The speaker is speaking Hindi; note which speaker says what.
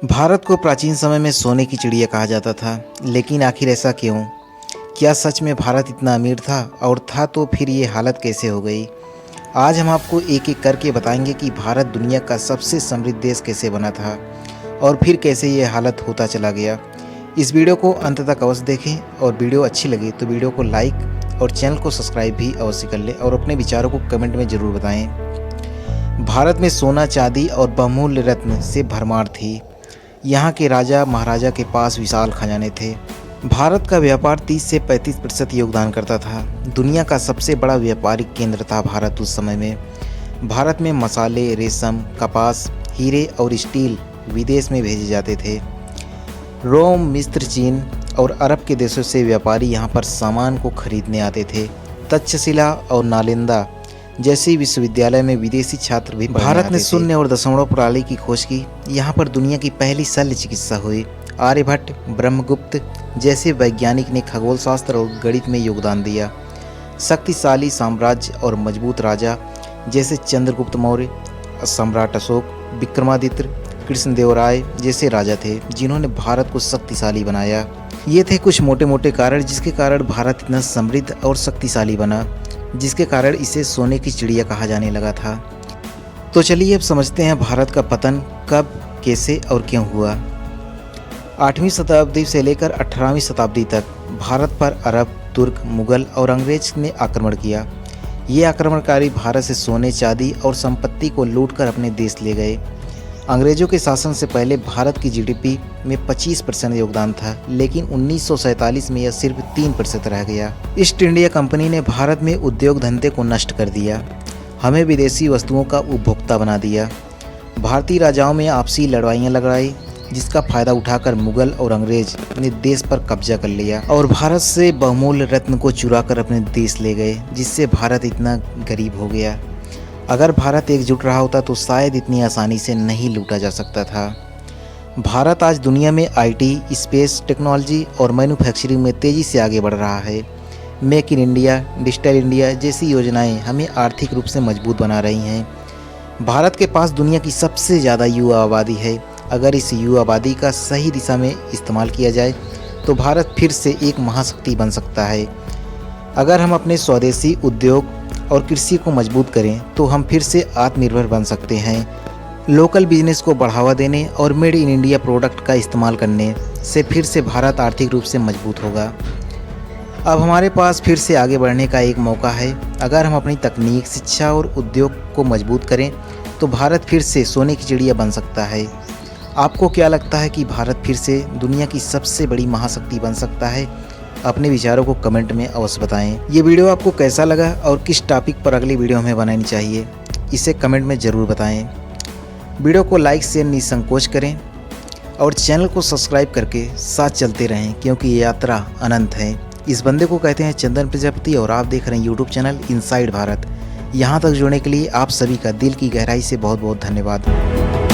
Speaker 1: भारत को प्राचीन समय में सोने की चिड़िया कहा जाता था, लेकिन आखिर ऐसा क्यों? क्या सच में भारत इतना अमीर था और था तो फिर ये हालत कैसे हो गई? आज हम आपको एक-एक करके बताएंगे कि भारत दुनिया का सबसे समृद्ध देश कैसे बना था और फिर कैसे ये हालत होता चला गया। इस वीडियो को अंत तक अवश्य देखें और वीडियो अच्छी लगे तो वीडियो को लाइक और चैनल को सब्सक्राइब भी अवश्य कर लें और अपने विचारों को कमेंट में ज़रूर बताएं। भारत में सोना, चांदी और बहुमूल्य रत्न से भरमार थी। यहाँ के राजा महाराजा के पास विशाल खजाने थे। भारत का व्यापार 30 से 35% योगदान करता था। दुनिया का सबसे बड़ा व्यापारिक केंद्र था भारत उस समय में। भारत में मसाले, रेशम, कपास, हीरे और स्टील विदेश में भेजे जाते थे। रोम, मिस्र, चीन और अरब के देशों से व्यापारी यहाँ पर सामान को खरीदने आते थे। तक्षशिला और नालंदा जैसे विश्वविद्यालय में विदेशी छात्र भी भारत ने शून्य और दशमलव प्रणाली की खोज की। यहाँ पर दुनिया की पहली शल्य चिकित्सा हुई। आर्यभट्ट, ब्रह्मगुप्त जैसे वैज्ञानिक ने खगोल शास्त्र और गणित में योगदान दिया। शक्तिशाली साम्राज्य और मजबूत राजा जैसे चंद्रगुप्त मौर्य, सम्राट अशोक, विक्रमादित्य, कृष्णदेवराय जैसे राजा थे जिन्होंने भारत को शक्तिशाली बनाया। ये थे कुछ मोटे मोटे कारण जिसके कारण भारत इतना समृद्ध और शक्तिशाली बना, जिसके कारण इसे सोने की चिड़िया कहा जाने लगा था। तो चलिए अब समझते हैं भारत का पतन कब, कैसे और क्यों हुआ। 8वीं शताब्दी से लेकर 18वीं शताब्दी तक भारत पर अरब, तुर्क, मुगल और अंग्रेज ने आक्रमण किया। ये आक्रमणकारी भारत से सोने, चांदी और संपत्ति को लूटकर अपने देश ले गए। अंग्रेजों के शासन से पहले भारत की जीडीपी में 25% योगदान था, लेकिन 1947 में यह सिर्फ 3% रह गया। ईस्ट इंडिया कंपनी ने भारत में उद्योग धंधे को नष्ट कर दिया, हमें विदेशी वस्तुओं का उपभोक्ता बना दिया। भारतीय राजाओं में आपसी लड़ाइयाँ लगाई, जिसका फायदा उठाकर मुगल और अंग्रेज ने देश पर कब्जा कर लिया और भारत से बहुमूल्य रत्न को चुराकर अपने देश ले गए, जिससे भारत इतना गरीब हो गया। अगर भारत एकजुट रहा होता तो शायद इतनी आसानी से नहीं लूटा जा सकता था। भारत आज दुनिया में आईटी, स्पेस टेक्नोलॉजी और मैन्युफैक्चरिंग में तेज़ी से आगे बढ़ रहा है। Make in India, digital India जैसी योजनाएं हमें आर्थिक रूप से मजबूत बना रही हैं। भारत के पास दुनिया की सबसे ज़्यादा युवा आबादी है। अगर इस युवा आबादी का सही दिशा में इस्तेमाल किया जाए तो भारत फिर से एक महाशक्ति बन सकता है। अगर हम अपने स्वदेशी उद्योग और कृषि को मजबूत करें तो हम फिर से आत्मनिर्भर बन सकते हैं। लोकल बिजनेस को बढ़ावा देने और मेड इन इंडिया प्रोडक्ट का इस्तेमाल करने से फिर से भारत आर्थिक रूप से मजबूत होगा। अब हमारे पास फिर से आगे बढ़ने का एक मौका है। अगर हम अपनी तकनीक, शिक्षा और उद्योग को मजबूत करें तो भारत फिर से सोने की चिड़िया बन सकता है। आपको क्या लगता है कि भारत फिर से दुनिया की सबसे बड़ी महाशक्ति बन सकता है? अपने विचारों को कमेंट में अवश्य बताएं। ये वीडियो आपको कैसा लगा और किस टॉपिक पर अगली वीडियो हमें बनानी चाहिए, इसे कमेंट में ज़रूर बताएं। वीडियो को लाइक से निसंकोच करें और चैनल को सब्सक्राइब करके साथ चलते रहें, क्योंकि ये यात्रा अनंत है। इस बंदे को कहते हैं चंदन प्रजापति और आप देख रहे हैं यूट्यूब चैनल इनसाइड भारत। यहाँ तक जुड़ने के लिए आप सभी का दिल की गहराई से बहुत बहुत धन्यवाद।